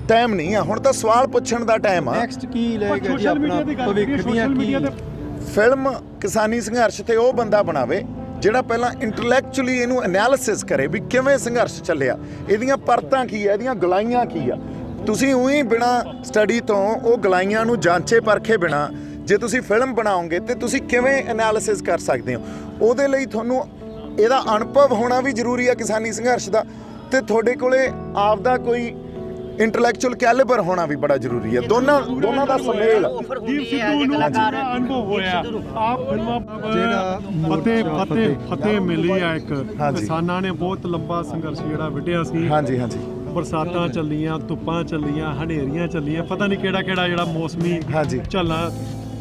Time नहीं है, हुण तां सवाल पुछण दा टाइम आ। नेक्स्ट की लेगा जी अपना भविख दियां की फिल्म किसानी संघर्ष ते ਉਹ ਬੰਦਾ ਬਣਾਵੇ ਜਿਹੜਾ ਪਹਿਲਾਂ ਇੰਟੈਲੈਕਚੁਅਲੀ ਇਹਨੂੰ ਐਨਾਲਿਸਿਸ ਕਰੇ ਵੀ ਕਿਵੇਂ ਸੰਘਰਸ਼ ਚੱਲਿਆ, ਇਹਦੀਆਂ ਪਰਤਾਂ ਕੀ ਆ, ਇਹਦੀਆਂ ਗਲਾਈਆਂ ਕੀ ਆ। ਤੁਸੀਂ ਉਹੀ ਬਿਨਾਂ ਸਟੱਡੀ ਤੋਂ ਉਹ ਗਲਾਈਆਂ ਨੂੰ ਜਾਂਚੇ ਪਰਖੇ ਬਿਨਾਂ ਜੇ ਤੁਸੀਂ ਫਿਲਮ ਬਣਾਓਗੇ ਤੇ ਤੁਸੀਂ ਕਿਵੇਂ ਐਨਾਲਿਸਿਸ ਕਰ ਸਕਦੇ ਹੋ। ਉਹਦੇ ਲਈ ਤੁਹਾਨੂੰ ਇਹਦਾ ਅਨੁਭਵ ਹੋਣਾ ਵੀ ਜ਼ਰੂਰੀ ਆ ਕਿਸਾਨੀ ਸੰਘਰਸ਼ ਦਾ, ਤੇ ਤੁਹਾਡੇ ਕੋਲੇ ਆਪਦਾ ਕੋਈ इंटलैक्चुअल कैलिबर होना भी बड़ा जरूरी है। दोनों का सुमेल अनुभव होया आप फतेह मिली है एक किसानां ने बहुत लंबा संघर्ष जिहड़ा विढ़िया सी। हाँ जी, हाँ जी। बरसातां चलियां, धुप्पां चलियां, हनेरियां चलियां, पता नहीं किहड़ा जिहड़ा मौसमी हाँ जी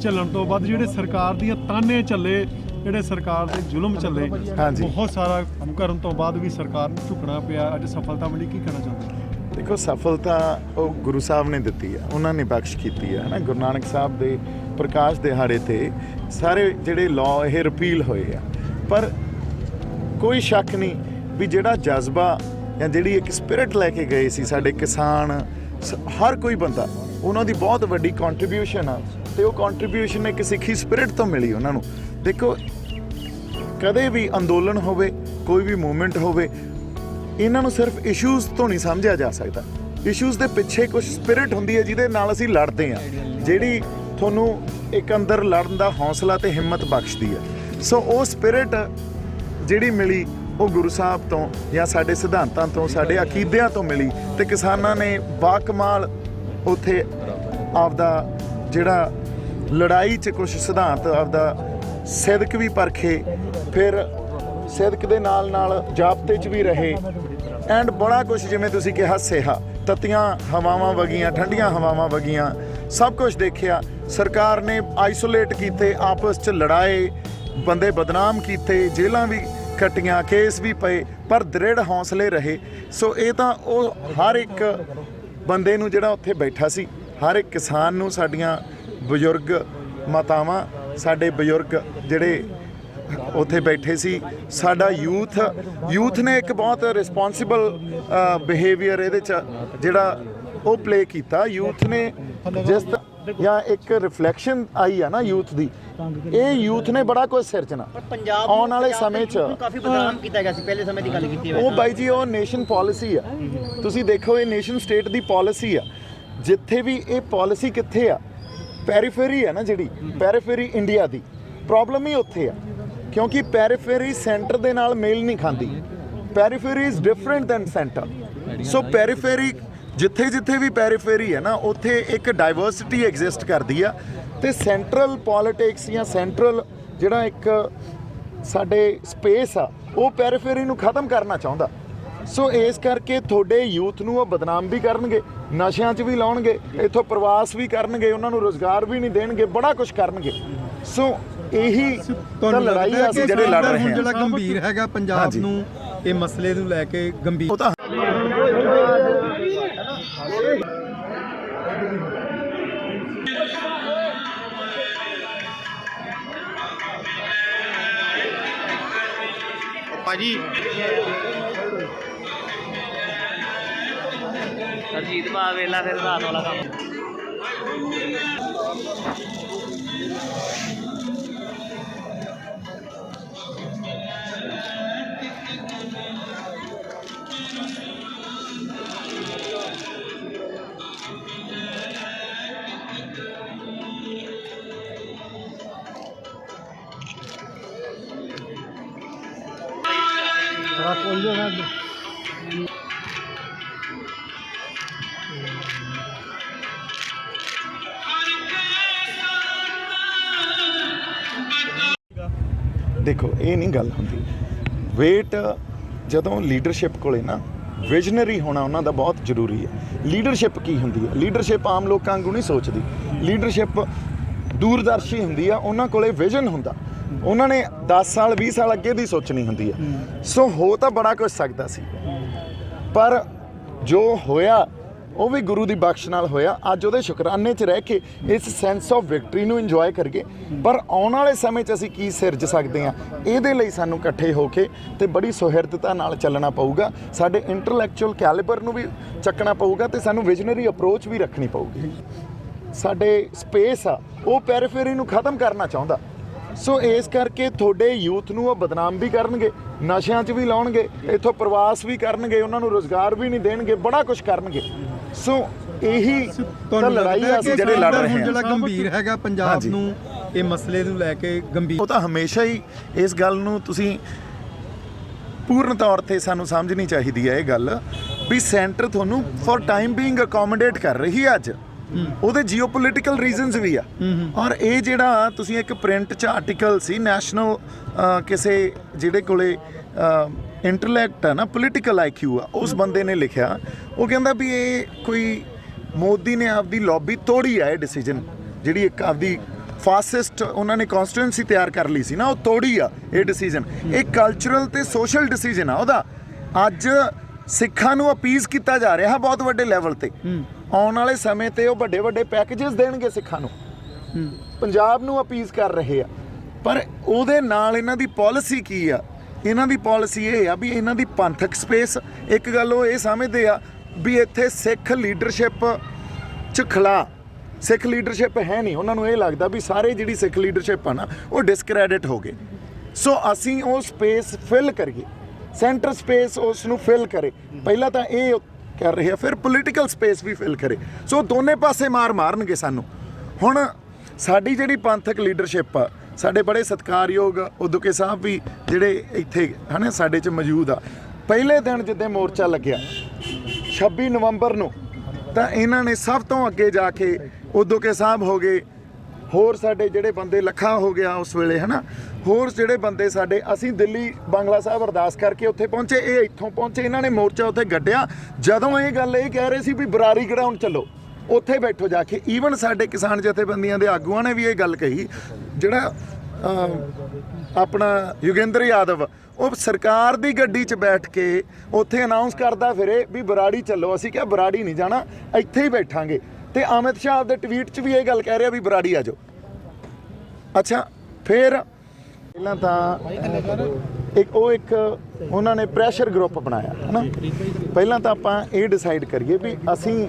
ਚੱਲਣ ਤੋਂ ਬਾਅਦ ਜਿਹੜੇ ਸਰਕਾਰ ਦੀਆਂ ਤਾਨੇ ਚੱਲੇ, ਜਿਹੜੇ ਸਰਕਾਰ ਦੇ ਜ਼ੁਲਮ ਚੱਲੇ, ਬਹੁਤ ਸਾਰਾ ਕਰਨ ਤੋਂ ਬਾਅਦ ਵੀ ਸਰਕਾਰ ਨੂੰ ਝੁਕਣਾ ਪਿਆ। ਅੱਜ ਸਫਲਤਾ ਮਿਲੀ, ਕੀ ਕਹਿਣਾ ਚਾਹੁੰਦੇ? देखो सफलता वो गुरु साहब ने दी है, उन्होंने बख्श की है ना। गुरु नानक साहब के प्रकाश दिहाड़े ते सारे जिहड़े लॉ ये रिपील होए आ, पर कोई शक नहीं भी जिहड़ा जज्बा या जिहड़ी एक स्पिरिट लैके गए सी साडे किसान, हर कोई बंदा उन्हों दी बहुत वड्डी कॉन्ट्रीब्यूशन आ, ते वो कॉन्ट्रीब्यूशन एक सिੱਖੀ स्पिरिट तो मिली उन्होंने। देखो कदे भी अंदोलन होवे, कोई भी मूवमेंट होवे, ਇਹਨਾਂ ਨੂੰ ਸਿਰਫ ਇਸ਼ੂਜ਼ ਤੋਂ ਨਹੀਂ ਸਮਝਿਆ ਜਾ ਸਕਦਾ। ਇਸ਼ੂਜ਼ ਦੇ ਪਿੱਛੇ ਕੁਝ ਸਪਿਰਿਟ ਹੁੰਦੀ ਹੈ ਜਿਹਦੇ ਨਾਲ ਅਸੀਂ ਲੜਦੇ ਹਾਂ, ਜਿਹੜੀ ਤੁਹਾਨੂੰ ਇੱਕ ਅੰਦਰ ਲੜਨ ਦਾ ਹੌਸਲਾ ਤੇ ਹਿੰਮਤ ਬਖਸ਼ਦੀ ਹੈ। ਸੋ ਉਹ ਸਪਿਰਿਟ ਜਿਹੜੀ ਮਿਲੀ ਉਹ ਗੁਰੂ ਸਾਹਿਬ ਤੋਂ ਜਾਂ ਸਾਡੇ ਸਿਧਾਂਤਾਂ ਤੋਂ, ਸਾਡੇ ਅਕੀਦਿਆਂ ਤੋਂ ਮਿਲੀ, ਤੇ ਕਿਸਾਨਾਂ ਨੇ ਬਾਕਮਾਲ ਉੱਥੇ ਆਪਦਾ ਜਿਹੜਾ ਲੜਾਈ 'ਚ ਕੁਝ ਸਿਧਾਂਤ ਆਪਦਾ ਸਿਦਕ ਵੀ ਪਰਖੇ, ਫਿਰ ਸਿਦਕ ਦੇ ਨਾਲ ਨਾਲ ਜਾਬਤੇ 'ਚ ਵੀ ਰਹੇ, ਐਂਡ ਬੜਾ ਕੁਛ ਜਿਵੇਂ ਤੁਸੀਂ ਕਿਹਾ ਸਿਹਾ, ਤਤੀਆਂ ਹਵਾਵਾਂ ਵਗੀਆਂ, ਠੰਡੀਆਂ ਹਵਾਵਾਂ ਵਗੀਆਂ, ਸਭ ਕੁਝ ਦੇਖਿਆ। ਸਰਕਾਰ ਨੇ ਆਈਸੋਲੇਟ ਕੀਤੇ, ਆਪਸ 'ਚ ਲੜਾਏ, ਬੰਦੇ ਬਦਨਾਮ ਕੀਤੇ, ਜੇਲ੍ਹਾਂ ਵੀ ਕੱਟੀਆਂ, ਕੇਸ ਵੀ ਪਏ, ਪਰ ਦ੍ਰਿੜ ਹੌਸਲੇ ਰਹੇ। ਸੋ ਇਹ ਤਾਂ ਉਹ ਹਰ ਇੱਕ ਬੰਦੇ ਨੂੰ ਜਿਹੜਾ ਉੱਥੇ ਬੈਠਾ ਸੀ, ਹਰ ਇੱਕ ਕਿਸਾਨ ਨੂੰ, ਸਾਡੀਆਂ ਬਜ਼ੁਰਗ ਮਾਤਾਵਾਂ, ਸਾਡੇ ਬਜ਼ੁਰਗ ਜਿਹੜੇ ਉੱਥੇ ਬੈਠੇ ਸੀ, ਸਾਡਾ ਯੂਥ ਨੇ ਇੱਕ ਬਹੁਤ ਰਿਸਪੌਂਸਿਬਲ ਬਿਹੇਵੀਅਰ ਇਹਦੇ 'ਚ ਜਿਹੜਾ ਉਹ ਪਲੇ ਕੀਤਾ। ਯੂਥ ਨੇ ਜਿਸ ਜਾਂ ਇੱਕ ਰਿਫਲੈਕਸ਼ਨ ਆਈ ਆ ਨਾ ਯੂਥ ਦੀ, ਇਹ ਯੂਥ ਨੇ ਬੜਾ ਕੁਝ ਸਿਰਜਣਾ ਆਉਣ ਵਾਲੇ ਸਮੇਂ 'ਚ। ਕਾਫੀ ਬਦਨਾਮ ਕੀਤਾ ਗਿਆ ਸੀ, ਪਹਿਲੇ ਸਮੇਂ ਦੀ ਗੱਲ ਕੀਤੀ ਹੈ ਉਹ ਬਾਈ ਜੀ, ਉਹ ਨੇਸ਼ਨ ਪੋਲਿਸੀ ਆ। ਤੁਸੀਂ ਦੇਖੋ ਇਹ ਨੇਸ਼ਨ ਸਟੇਟ ਦੀ ਪੋਲਿਸੀ ਆ। ਜਿੱਥੇ ਵੀ ਇਹ ਪੋਲਿਸੀ ਕਿੱਥੇ ਆ, ਪੈਰੀਫੇਰੀ ਆ ਨਾ, ਜਿਹੜੀ ਪੈਰੀਫੇਰੀ ਇੰਡੀਆ ਦੀ ਪ੍ਰੋਬਲਮ ਹੀ ਉੱਥੇ ਆ, ਕਿਉਂਕਿ ਪੈਰੀਫੇਰੀ ਸੈਂਟਰ ਦੇ ਨਾਲ ਮੇਲ ਨਹੀਂ ਖਾਂਦੀ। ਪੈਰੀਫੇਰੀ ਇਜ਼ ਡਿਫਰੈਂਟ ਦੈਨ ਸੈਂਟਰ। ਸੋ ਪੈਰੀਫੇਰੀ ਜਿੱਥੇ ਵੀ ਪੈਰੀਫੇਰੀ ਹੈ ਨਾ, ਉੱਥੇ ਇੱਕ ਡਾਈਵਰਸਿਟੀ ਐਗਜ਼ਿਸਟ ਕਰਦੀ ਆ, ਤੇ ਸੈਂਟਰਲ ਪੋਲਿਟਿਕਸ ਜਾਂ ਸੈਂਟਰਲ ਜਿਹੜਾ ਇੱਕ ਸਾਡੇ ਸਪੇਸ ਆ, ਉਹ ਪੈਰੀਫੇਰੀ ਨੂੰ ਖਤਮ ਕਰਨਾ ਚਾਹੁੰਦਾ। ਸੋ ਇਸ ਕਰਕੇ ਤੁਹਾਡੇ ਯੂਥ ਨੂੰ ਉਹ ਬਦਨਾਮ ਵੀ ਕਰਨਗੇ, ਨਸ਼ਿਆਂ 'ਚ ਵੀ ਲਾਉਣਗੇ, ਇੱਥੋਂ ਪ੍ਰਵਾਸ ਵੀ ਕਰਨਗੇ, ਉਹਨਾਂ ਨੂੰ ਰੁਜ਼ਗਾਰ ਵੀ ਨਹੀਂ ਦੇਣਗੇ, ਬੜਾ ਕੁਝ ਕਰਨਗੇ। ਸੋ ਇਹੀ ਤਾਂ ਲੜਾਈ ਆ ਅਸੀਂ ਜਿਹੜੇ ਲੜ ਰਹੇ ਹਾਂ। ਜਿਹੜਾ ਗੰਭੀਰ ਹੈਗਾ ਪੰਜਾਬ ਨੂੰ, ਇਹ ਮਸਲੇ ਨੂੰ ਲੈ ਕੇ ਗੰਭੀਰ ਭਾਜੀ ਅਜੀਤ ਬਾ ਵੇਲਾ ਫਿਰ ਰਾਤ ਵਾਲਾ ਕੰਮ। देखो ये नहीं गल होंदी। वेट जदों लीडरशिप कोले ना विजनरी होना उन्हां दा बहुत जरूरी है। लीडरशिप की हुंदी है? लीडरशिप आम लोकां वांगू नहीं सोचदी। लीडरशिप दूरदर्शी हुंदी है, उन्हां कोले विजन हुंदा, उन्होंने 10 साल 20 साल अगे दी सोचनी हुंदी है। सो हो तो बड़ा कुछ सकता सी, पर जो होया ਉਹ ਵੀ ਗੁਰੂ ਦੀ ਬਖਸ਼ ਨਾਲ ਹੋਇਆ। ਅੱਜ ਉਹਦੇ ਸ਼ੁਕਰਾਨੇ 'ਚ ਰਹਿ ਕੇ ਇਸ ਸੈਂਸ ਆਫ ਵਿਕਟਰੀ ਨੂੰ ਇੰਜੋਏ ਕਰੀਏ। ਪਰ ਆਉਣ ਵਾਲੇ ਸਮੇਂ 'ਚ ਅਸੀਂ ਕੀ ਸਿਰਜ ਸਕਦੇ ਹਾਂ, ਇਹਦੇ ਲਈ ਸਾਨੂੰ ਇਕੱਠੇ ਹੋ ਕੇ ਤੇ ਬੜੀ ਸੁਹਿਰਦਤਾ ਨਾਲ ਚੱਲਣਾ ਪਊਗਾ। ਸਾਡੇ ਇੰਟੈਲੈਕਚੁਅਲ ਕੈਲੀਬਰ ਨੂੰ ਵੀ ਚੱਕਣਾ ਪਊਗਾ ਤੇ ਸਾਨੂੰ ਵਿਜ਼ਨਰੀ ਅਪਰੋਚ ਵੀ ਰੱਖਣੀ ਪਊਗੀ। ਸਾਡੇ ਸਪੇਸ ਆ ਉਹ ਪੈਰੀਫੇਰੀ ਨੂੰ ਖਤਮ ਕਰਨਾ ਚਾਹੁੰਦਾ। ਸੋ ਇਸ ਕਰਕੇ ਤੁਹਾਡੇ ਯੂਥ ਨੂੰ ਉਹ ਬਦਨਾਮ ਵੀ ਕਰਨਗੇ, ਨਸ਼ਿਆਂ 'ਚ ਵੀ ਲਾਉਣਗੇ, ਇੱਥੋਂ ਪ੍ਰਵਾਸ ਵੀ ਕਰਨਗੇ, ਉਹਨਾਂ ਨੂੰ ਰੁਜ਼ਗਾਰ ਵੀ ਨਹੀਂ ਦੇਣਗੇ, ਬੜਾ ਕੁਝ ਕਰਨਗੇ। ਸੋ ਇਹੀ ਤਾਂ ਲੜਾਈ ਆ ਅਸੀਂ ਜਿਹੜੇ ਲੜ ਰਹੇ ਹਾਂ। ਜਿਹੜਾ ਗੰਭੀਰ ਹੈਗਾ ਪੰਜਾਬ ਨੂੰ ਇਹ ਮਸਲੇ ਨੂੰ ਲੈ ਕੇ ਗੰਭੀਰ, ਉਹ ਤਾਂ ਹਮੇਸ਼ਾ ਹੀ ਇਸ ਗੱਲ ਨੂੰ ਤੁਸੀਂ ਪੂਰਨ ਤੌਰ ਤੇ ਸਾਨੂੰ ਸਮਝਣੀ ਚਾਹੀਦੀ ਹੈ ਇਹ ਗੱਲ ਵੀ ਸੈਂਟਰ ਤੁਹਾਨੂੰ ਫॉर ਟਾਈਮ ਬੀਇੰਗ ਅਕੋਮੋਡੇਟ ਕਰ ਰਹੀ ਹੈ। ਅੱਜ ਉਹਦੇ ਜੀਓਪੋਲਿਟੀਕਲ ਰੀਜ਼ਨਸ ਵੀ ਆ। ਔਰ ਇਹ ਜਿਹੜਾ ਤੁਸੀਂ ਇੱਕ ਪ੍ਰਿੰਟ 'ਚ ਆਰਟੀਕਲ ਸੀ ਨੈਸ਼ਨਲ ਕਿਸੇ ਜਿਹੜੇ ਕੋਲੇ ਇੰਟੈਲੈਕਟ ਆ ਨਾ, ਪੋਲੀਟੀਕਲ IQ ਆ, ਉਸ ਬੰਦੇ ਨੇ ਲਿਖਿਆ, ਉਹ ਕਹਿੰਦਾ ਵੀ ਇਹ ਕੋਈ ਮੋਦੀ ਨੇ ਆਪਦੀ ਲੌਬੀ ਤੋੜੀ ਆ। ਇਹ ਡਿਸੀਜਨ ਜਿਹੜੀ ਇੱਕ ਆਪਦੀ ਫਾਸਿਸਟ ਉਹਨਾਂ ਨੇ ਕਨਸਟੀਟੂਐਂਸੀ ਤਿਆਰ ਕਰ ਲਈ ਸੀ ਨਾ, ਉਹ ਤੋੜੀ ਆ ਇਹ ਡਿਸੀਜਨ। ਇਹ ਕਲਚਰਲ ਤੇ ਸੋਸ਼ਲ ਡਿਸੀਜਨ ਆ ਉਹਦਾ। ਅੱਜ ਸਿੱਖਾਂ ਨੂੰ ਅਪੀਜ਼ ਕੀਤਾ ਜਾ ਰਿਹਾ ਬਹੁਤ ਵੱਡੇ ਲੈਵਲ ਤੇ। ਆਉਣ ਵਾਲੇ ਸਮੇਂ ਤੇ ਉਹ ਵੱਡੇ ਵੱਡੇ ਪੈਕੇजेस ਦੇਣਗੇ ਸਿੱਖਾਂ ਨੂੰ, ਪੰਜਾਬ ਨੂੰ ਅਪੀਜ਼ ਕਰ ਰਹੇ ਆ। ਪਰ ਉਹਦੇ ਨਾਲ ਇਹਨਾਂ ਦੀ ਪਾਲਿਸੀ ਕੀ ਆ? ਇਹਨਾਂ ਦੀ ਪਾਲਿਸੀ ਇਹ ਆ ਵੀ ਇਹਨਾਂ ਦੀ ਪੰਥਕ ਸਪੇਸ, ਇੱਕ ਗੱਲ ਉਹ ਇਹ ਸਮਝਦੇ ਆ ਵੀ ਇੱਥੇ ਸਿੱਖ ਲੀਡਰਸ਼ਿਪ 'ਚ ਖਲਾ, ਸਿੱਖ ਲੀਡਰਸ਼ਿਪ ਹੈ ਨਹੀਂ। ਉਹਨਾਂ ਨੂੰ ਇਹ ਲੱਗਦਾ ਵੀ ਸਾਰੇ ਜਿਹੜੀ ਸਿੱਖ ਲੀਡਰਸ਼ਿਪ ਆ ਨਾ ਉਹ ਡਿਸਕ੍ਰੈਡਿਟ ਹੋ ਗਏ। ਸੋ ਅਸੀਂ ਉਹ ਸਪੇਸ ਫਿਲ ਕਰੀਏ, ਸੈਂਟਰ ਸਪੇਸ ਉਸ ਨੂੰ ਫਿਲ ਕਰੇ। ਪਹਿਲਾਂ ਤਾਂ ਇਹ ਕਰ ਰਹੇ ਆ, ਫਿਰ ਪੋਲੀਟੀਕਲ ਸਪੇਸ ਵੀ ਫਿਲ ਕਰੇ। ਸੋ ਦੋਨੇ ਪਾਸੇ ਮਾਰਨਗੇ ਸਾਨੂੰ। ਹੁਣ ਸਾਡੀ ਜਿਹੜੀ ਪੰਥਕ ਲੀਡਰਸ਼ਿਪ ਆ, ਸਾਡੇ ਬੜੇ ਸਤਿਕਾਰਯੋਗ ਉਦੂਕੇ ਸਾਹਿਬ ਵੀ ਜਿਹੜੇ ਇੱਥੇ ਹਨ ਸਾਡੇ 'ਚ ਮੌਜੂਦ ਆ। ਪਹਿਲੇ ਦਿਨ ਜਿੱਦਾਂ ਮੋਰਚਾ ਲੱਗਿਆ 26 ਨਵੰਬਰ ਨੂੰ, ਤਾਂ ਇਹਨਾਂ ਨੇ ਸਭ ਤੋਂ ਅੱਗੇ ਜਾ ਕੇ ਉਦੂਕੇ ਸਾਹਿਬ ਹੋ ਗਏ, ਹੋਰ ਸਾਡੇ ਜਿਹੜੇ ਬੰਦੇ ਲੱਖਾ ਹੋ ਗਿਆ ਉਸ ਵੇਲੇ, ਹੈ ਨਾ, ਹੋਰ ਜਿਹੜੇ ਬੰਦੇ ਸਾਡੇ, ਅਸੀਂ ਦਿੱਲੀ ਬੰਗਲਾ ਸਾਹਿਬ ਅਰਦਾਸ ਕਰਕੇ ਉੱਥੇ ਪਹੁੰਚੇ, ਇਹ ਇੱਥੋਂ ਪਹੁੰਚੇ। ਇਹਨਾਂ ਨੇ ਮੋਰਚਾ ਉੱਥੇ ਗੱਡਿਆ। ਜਦੋਂ ਇਹ ਗੱਲ ਇਹ ਕਹਿ ਰਹੇ ਸੀ ਵੀ ਬਰਾਰੀ ਗਰਾਊਂਡ ਚੱਲੋ, ਉੱਥੇ ਬੈਠੋ ਜਾ ਕੇ। ਈਵਨ ਸਾਡੇ ਕਿਸਾਨ ਜਥੇਬੰਦੀਆਂ ਦੇ ਆਗੂਆਂ ਨੇ ਵੀ ਇਹ ਗੱਲ ਕਹੀ। ਜਿਹੜਾ ਆਪਣਾ ਯੋਗੇਂਦਰ ਯਾਦਵ, ਉਹ ਸਰਕਾਰ ਦੀ ਗੱਡੀ 'ਚ ਬੈਠ ਕੇ ਉੱਥੇ ਅਨਾਉਂਸ ਕਰਦਾ ਫਿਰੇ ਵੀ ਬਰਾੜੀ ਚੱਲੋ। ਅਸੀਂ ਕਿਹਾ ਬਰਾੜੀ ਨਹੀਂ ਜਾਣਾ, ਇੱਥੇ ਹੀ ਬੈਠਾਂਗੇ। ਤੇ ਅਮਿਤ ਸ਼ਾਹ ਦੇ ਟਵੀਟ 'ਚ ਵੀ ਇਹ ਗੱਲ ਕਹਿ ਰਿਹਾ ਵੀ ਬਰਾੜੀ ਆ ਜਾਓ। ਅੱਛਾ, ਫਿਰ ਪਹਿਲਾਂ ਤਾਂ ਇੱਕ ਉਹਨਾਂ ਨੇ ਪ੍ਰੈਸ਼ਰ ਗਰੁੱਪ ਬਣਾਇਆ, ਹੈ ਨਾ। ਪਹਿਲਾਂ ਤਾਂ ਆਪਾਂ ਇਹ ਡਿਸਾਈਡ ਕਰੀਏ ਵੀ ਅਸੀਂ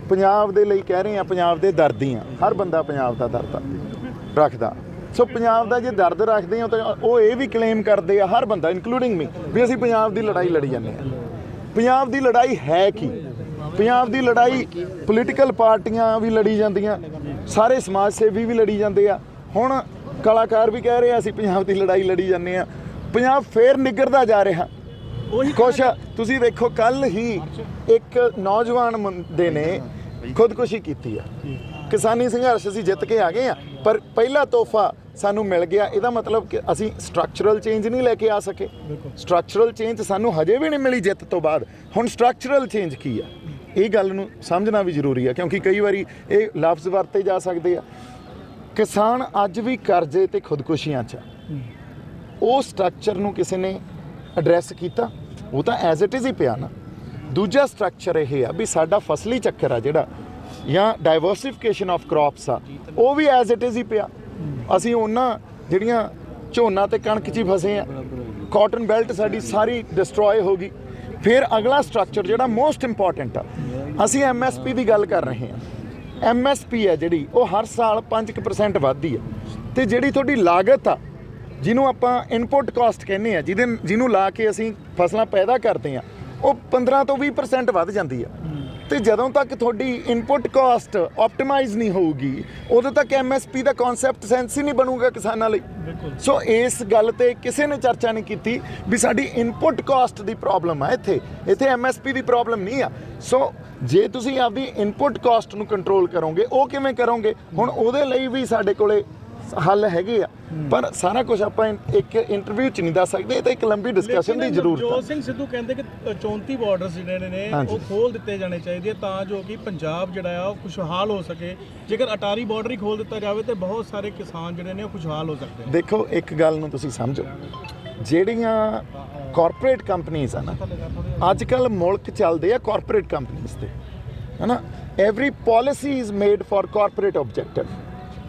ਪੰਜਾਬ ਦੇ ਲਈ ਕਹਿ ਰਹੇ ਹਾਂ, ਪੰਜਾਬ ਦੇ ਦਰਦੀ ਹਾਂ। ਹਰ ਬੰਦਾ ਪੰਜਾਬ ਦਾ ਦਰਦ ਰੱਖਦਾ। ਸੋ ਪੰਜਾਬ ਦਾ ਜੇ ਦਰਦ ਰੱਖਦੇ ਹੋ ਤਾਂ ਉਹ ਇਹ ਵੀ ਕਲੇਮ ਕਰਦੇ ਆ, ਹਰ ਬੰਦਾ ਇਨਕਲੂਡਿੰਗ ਮੀ, ਵੀ ਅਸੀਂ ਪੰਜਾਬ ਦੀ ਲੜਾਈ ਲੜੀ ਜਾਂਦੇ ਹਾਂ। ਪੰਜਾਬ ਦੀ ਲੜਾਈ ਹੈ ਕੀ? ਪੰਜਾਬ ਦੀ ਲੜਾਈ ਪੋਲੀਟੀਕਲ ਪਾਰਟੀਆਂ ਵੀ ਲੜੀ ਜਾਂਦੀਆਂ, ਸਾਰੇ ਸਮਾਜ ਸੇਵੀ ਵੀ ਲੜੀ ਜਾਂਦੇ ਆ। ਹੁਣ ਕਲਾਕਾਰ ਵੀ ਕਹਿ ਰਹੇ ਆ ਅਸੀਂ ਪੰਜਾਬ ਦੀ ਲੜਾਈ ਲੜੀ ਜਾਂਦੇ ਆ। ਪੰਜਾਬ ਫੇਰ ਨਿੱਘਰਦਾ ਜਾ ਰਿਹਾ। ਕੁਛ ਤੁਸੀਂ ਵੇਖੋ, ਕੱਲ ਹੀ ਇੱਕ ਨੌਜਵਾਨ ਮੁੰਡੇ ਨੇ ਖੁਦਕੁਸ਼ੀ ਕੀਤੀ ਆ। ਕਿਸਾਨੀ ਸੰਘਰਸ਼ ਅਸੀਂ ਜਿੱਤ ਕੇ ਆ ਗਏ ਆ, ਪਰ ਪਹਿਲਾ ਤੋਹਫਾ ਸਾਨੂੰ ਮਿਲ ਗਿਆ। ਇਹਦਾ ਮਤਲਬ ਕਿ ਅਸੀਂ ਸਟਰਕਚਰਲ ਚੇਂਜ ਨਹੀਂ ਲੈ ਕੇ ਆ ਸਕੇ। ਸਟਰਕਚਰਲ ਚੇਂਜ ਸਾਨੂੰ ਹਜੇ ਵੀ ਨਹੀਂ ਮਿਲੀ ਜਿੱਤ ਤੋਂ ਬਾਅਦ। ਹੁਣ ਸਟਰਕਚਰਲ ਚੇਂਜ ਕੀ ਆ, ਇਹ ਗੱਲ ਨੂੰ ਸਮਝਣਾ ਵੀ ਜ਼ਰੂਰੀ ਆ, ਕਿਉਂਕਿ ਕਈ ਵਾਰੀ ਇਹ ਲਫ਼ਜ਼ ਵਰਤੇ ਜਾ ਸਕਦੇ ਆ। ਕਿਸਾਨ ਅੱਜ ਵੀ ਕਰਜ਼ੇ ਤੇ ਖੁਦਕੁਸ਼ੀਆਂ 'ਚ, ਉਹ ਸਟਰਕਚਰ ਨੂੰ ਕਿਸੇ ਨੇ ਐਡਰੈਸ ਕੀਤਾ? ਉਹ ਤਾਂ ਐਜ਼ ਇਟ ਇਜ਼ ਹੀ ਪਿਆ ਨਾ। ਦੂਜਾ ਸਟਰਕਚਰ ਇਹ ਆ ਵੀ ਸਾਡਾ ਫਸਲੀ ਚੱਕਰ ਆ ਜਿਹੜਾ, ਜਾਂ ਡਾਇਵਰਸੀਫਿਕੇਸ਼ਨ ਆਫ ਕ੍ਰੌਪਸ ਆ, ਉਹ ਵੀ ਐਜ਼ ਇਟ ਇਜ਼ ਹੀ ਪਿਆ। ਅਸੀਂ ਉਹਨਾਂ ਜਿਹੜੀਆਂ ਝੋਨਾ ਤੇ ਕਣਕ 'ਚ ਹੀ ਫਸੇ ਆ। ਕਾਟਨ ਬੈਲਟ ਸਾਡੀ ਸਾਰੀ ਡਿਸਟਰੋਏ ਹੋ ਗਈ। ਫਿਰ ਅਗਲਾ ਸਟਰਕਚਰ ਜਿਹੜਾ ਮੋਸਟ ਇੰਪੋਰਟੈਂਟ ਆ, ਅਸੀਂ MSP ਦੀ ਗੱਲ ਕਰ ਰਹੇ ਹਾਂ। MSP ਹੈ ਜਿਹੜੀ, ਉਹ ਹਰ ਸਾਲ 5% ਵੱਧਦੀ ਆ। ਤੇ ਜਿਹੜੀ ਤੁਹਾਡੀ ਲਾਗਤ ਆ, ਜਿਹਨੂੰ ਆਪਾਂ ਇਨਪੁਟ ਕਾਸਟ ਕਹਿੰਦੇ ਆ, ਜਿਹਨੂੰ ਲਾ ਕੇ ਅਸੀਂ ਫਸਲਾਂ ਪੈਦਾ ਕਰਦੇ ਆ, ਉਹ 15 ਤੋਂ 20% ਵੱਧ ਜਾਂਦੀ ਆ। ਤੇ ਜਦੋਂ ਤੱਕ ਤੁਹਾਡੀ ਇਨਪੁਟ ਕਾਸਟ ਆਪਟੀਮਾਈਜ਼ ਨਹੀਂ ਹੋਊਗੀ, ਉਦੋਂ ਤੱਕ MSP ਦਾ ਕਨਸੈਪਟ ਸੈਂਸ ਹੀ ਨਹੀਂ ਬਣੂਗਾ ਕਿਸਾਨਾਂ ਲਈ। ਸੋ ਇਸ ਗੱਲ ਤੇ ਕਿਸੇ ਨੇ ਚਰਚਾ ਨਹੀਂ ਕੀਤੀ ਵੀ ਸਾਡੀ ਇਨਪੁਟ ਕਾਸਟ ਦੀ ਪ੍ਰੋਬਲਮ ਆ। ਇੱਥੇ MSP ਦੀ ਪ੍ਰੋਬਲਮ ਨਹੀਂ ਆ। ਸੋ ਜੇ ਤੁਸੀਂ ਆਪਦੀ ਇਨਪੁਟ ਕਾਸਟ ਨੂੰ ਕੰਟਰੋਲ ਕਰੋਗੇ, ਉਹ ਕਿਵੇਂ ਕਰੋਗੇ? ਹੁਣ ਉਹਦੇ ਲਈ ਵੀ ਸਾਡੇ ਕੋਲੇ ਹੱਲ ਹੈਗੇ ਆ, ਪਰ ਸਾਰਾ ਕੁਝ ਆਪਾਂ ਇੱਕ ਇੰਟਰਵਿਊ 'ਚ ਨਹੀਂ ਦੱਸ ਸਕਦੇ। ਇਹ ਤਾਂ ਇੱਕ ਲੰਬੀ ਡਿਸਕਸ਼ਨ ਦੀ ਜ਼ਰੂਰਤ ਹੈ। ਜੋਤ ਸਿੰਘ ਸਿੱਧੂ ਕਹਿੰਦੇ ਕਿ 34 ਬਾਰਡਰਸ ਜਿਹੜੇ ਨੇ ਉਹ ਖੋਲ ਦਿੱਤੇ ਜਾਣੇ ਚਾਹੀਦੇ ਆ, ਤਾਂ ਜੋ ਕਿ ਪੰਜਾਬ ਜਿਹੜਾ ਆ ਉਹ ਖੁਸ਼ਹਾਲ ਹੋ ਸਕੇ। ਜੇਕਰ ਅਟਾਰੀ ਬਾਰਡਰ ਹੀ ਖੋਲ ਦਿੱਤਾ ਜਾਵੇ ਤੇ ਬਹੁਤ ਸਾਰੇ ਕਿਸਾਨ ਜਿਹੜੇ ਨੇ ਉਹ ਖੁਸ਼ਹਾਲ ਹੋ ਸਕਦੇ। ਦੇਖੋ, ਇੱਕ ਗੱਲ ਨੂੰ ਤੁਸੀਂ ਸਮਝੋ, ਜਿਹੜੀਆਂ ਕਾਰਪੋਰੇਟ ਕੰਪਨੀਆਂ ਆ ਨਾ, ਅੱਜ ਕੱਲ੍ਹ ਮੁਲਕ ਚੱਲਦੇ ਆ ਕਾਰਪੋਰੇਟ ਕੰਪਨੀਆਂ ਤੇ। है ना। every policy is made for corporate objective.